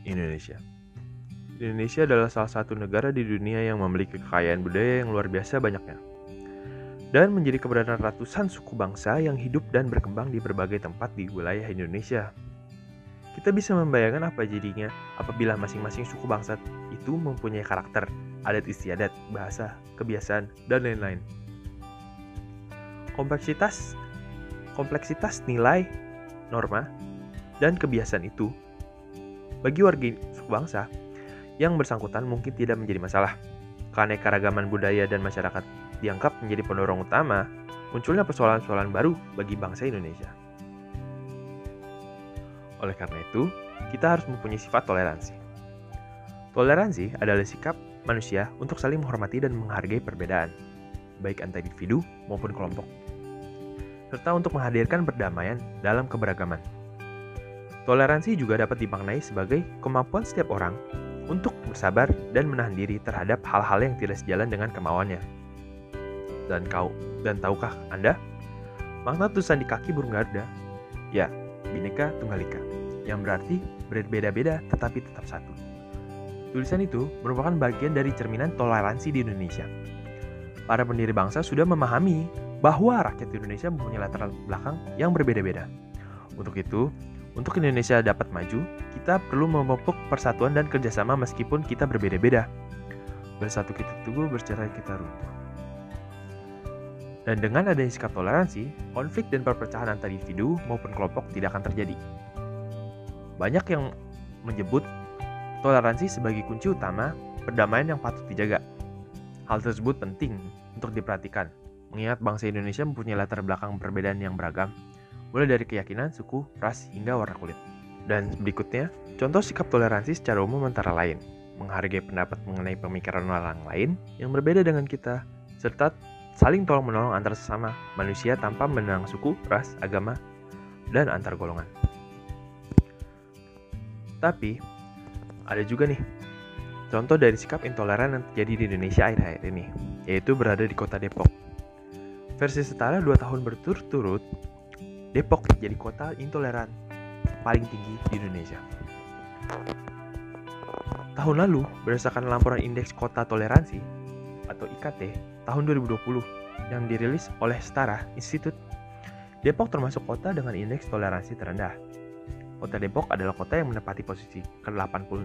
Indonesia. Indonesia adalah salah satu negara di dunia yang memiliki kekayaan budaya yang luar biasa banyaknya, dan menjadi keberadaan ratusan suku bangsa yang hidup dan berkembang di berbagai tempat di wilayah Indonesia. Kita bisa membayangkan apa jadinya apabila masing-masing suku bangsa itu mempunyai karakter, adat istiadat, bahasa, kebiasaan, dan lain-lain. Kompleksitas nilai, norma, dan kebiasaan itu bagi warga suku bangsa yang bersangkutan mungkin tidak menjadi masalah. Keanekaragaman budaya dan masyarakat dianggap menjadi pendorong utama munculnya persoalan-persoalan baru bagi bangsa Indonesia. Oleh karena itu, kita harus mempunyai sifat toleransi. Toleransi adalah sikap manusia untuk saling menghormati dan menghargai perbedaan, baik antar individu maupun kelompok, serta untuk menghadirkan perdamaian dalam keberagaman. Toleransi juga dapat dimaknai sebagai kemampuan setiap orang untuk bersabar dan menahan diri terhadap hal-hal yang tidak sejalan dengan kemauannya. Dan tahukah Anda, makna tulisan di kaki burung Garuda? Ya, Bhinneka Tunggal Ika, yang berarti berbeda-beda tetapi tetap satu. Tulisan itu merupakan bagian dari cerminan toleransi di Indonesia. Para pendiri bangsa sudah memahami bahwa rakyat Indonesia mempunyai latar belakang yang berbeda-beda. Untuk itu, untuk Indonesia dapat maju, kita perlu memupuk persatuan dan kerjasama meskipun kita berbeda-beda. Bersatu kita teguh, bercerai kita runtuh. Dan dengan adanya sikap toleransi, konflik dan perpecahan antar individu maupun kelompok tidak akan terjadi. Banyak yang menyebut toleransi sebagai kunci utama perdamaian yang patut dijaga. Hal tersebut penting untuk diperhatikan, mengingat bangsa Indonesia mempunyai latar belakang perbedaan yang beragam, mulai dari keyakinan, suku, ras, hingga warna kulit. Dan berikutnya, contoh sikap toleransi secara umum antara lain, menghargai pendapat mengenai pemikiran orang lain yang berbeda dengan kita, serta saling tolong-menolong antar sesama manusia tanpa memandang suku, ras, agama, dan antar golongan. Tapi, ada juga nih, contoh dari sikap intoleran yang terjadi di Indonesia akhir-akhir ini, yaitu berada di kota Depok. Versi setara 2 tahun berturut-turut, Depok jadi kota intoleran paling tinggi di Indonesia. Tahun lalu, berdasarkan laporan Indeks Kota Toleransi atau IKT tahun 2020 yang dirilis oleh Setara Institute, Depok termasuk kota dengan indeks toleransi terendah. Kota Depok adalah kota yang menempati posisi ke-86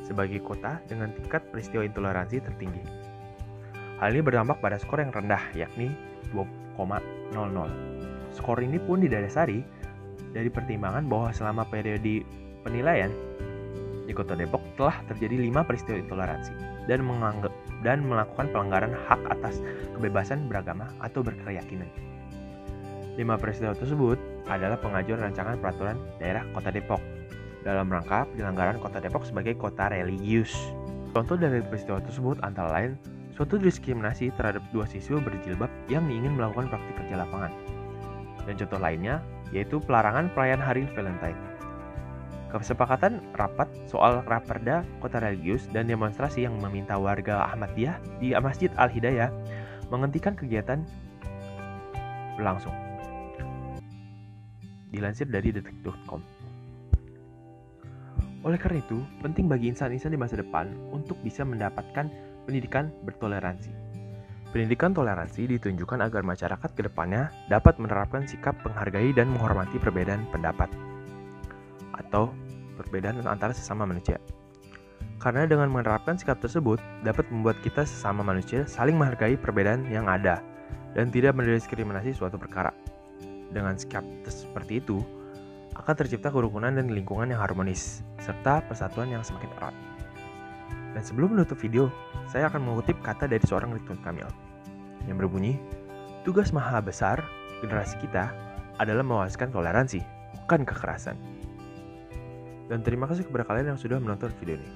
sebagai kota dengan tingkat peristiwa intoleransi tertinggi. Hal ini berdampak pada skor yang rendah, yakni 2,00. Skor ini pun didasari dari pertimbangan bahwa selama periode penilaian di Kota Depok telah terjadi 5 peristiwa intoleransi dan melakukan pelanggaran hak atas kebebasan beragama atau berkeyakinan. 5 peristiwa tersebut adalah pengajuan rancangan peraturan daerah Kota Depok dalam rangka penyelenggaraan Kota Depok sebagai kota religius. Contoh dari peristiwa tersebut antara lain suatu diskriminasi terhadap 2 siswa berjilbab yang ingin melakukan praktik kerja lapangan. Dan contoh lainnya yaitu pelarangan perayaan Hari Valentine. Kesepakatan rapat soal raperda kota religius dan demonstrasi yang meminta warga Ahmadiyah di Masjid Al-Hidayah menghentikan kegiatan berlangsung. Dilansir dari detik.com. Oleh karena itu, penting bagi insan-insan di masa depan untuk bisa mendapatkan pendidikan bertoleransi. Pendidikan toleransi ditunjukkan agar masyarakat ke depannya dapat menerapkan sikap menghargai dan menghormati perbedaan pendapat atau perbedaan antara sesama manusia. Karena dengan menerapkan sikap tersebut dapat membuat kita sesama manusia saling menghargai perbedaan yang ada dan tidak mendiskriminasi suatu perkara. Dengan sikap seperti itu, akan tercipta kerukunan dan lingkungan yang harmonis serta persatuan yang semakin erat. Dan sebelum menutup video, saya akan mengutip kata dari seorang Ridwan Kamil yang berbunyi, tugas maha besar generasi kita adalah mewaskan toleransi, bukan kekerasan. Dan terima kasih kepada kalian yang sudah menonton video ini.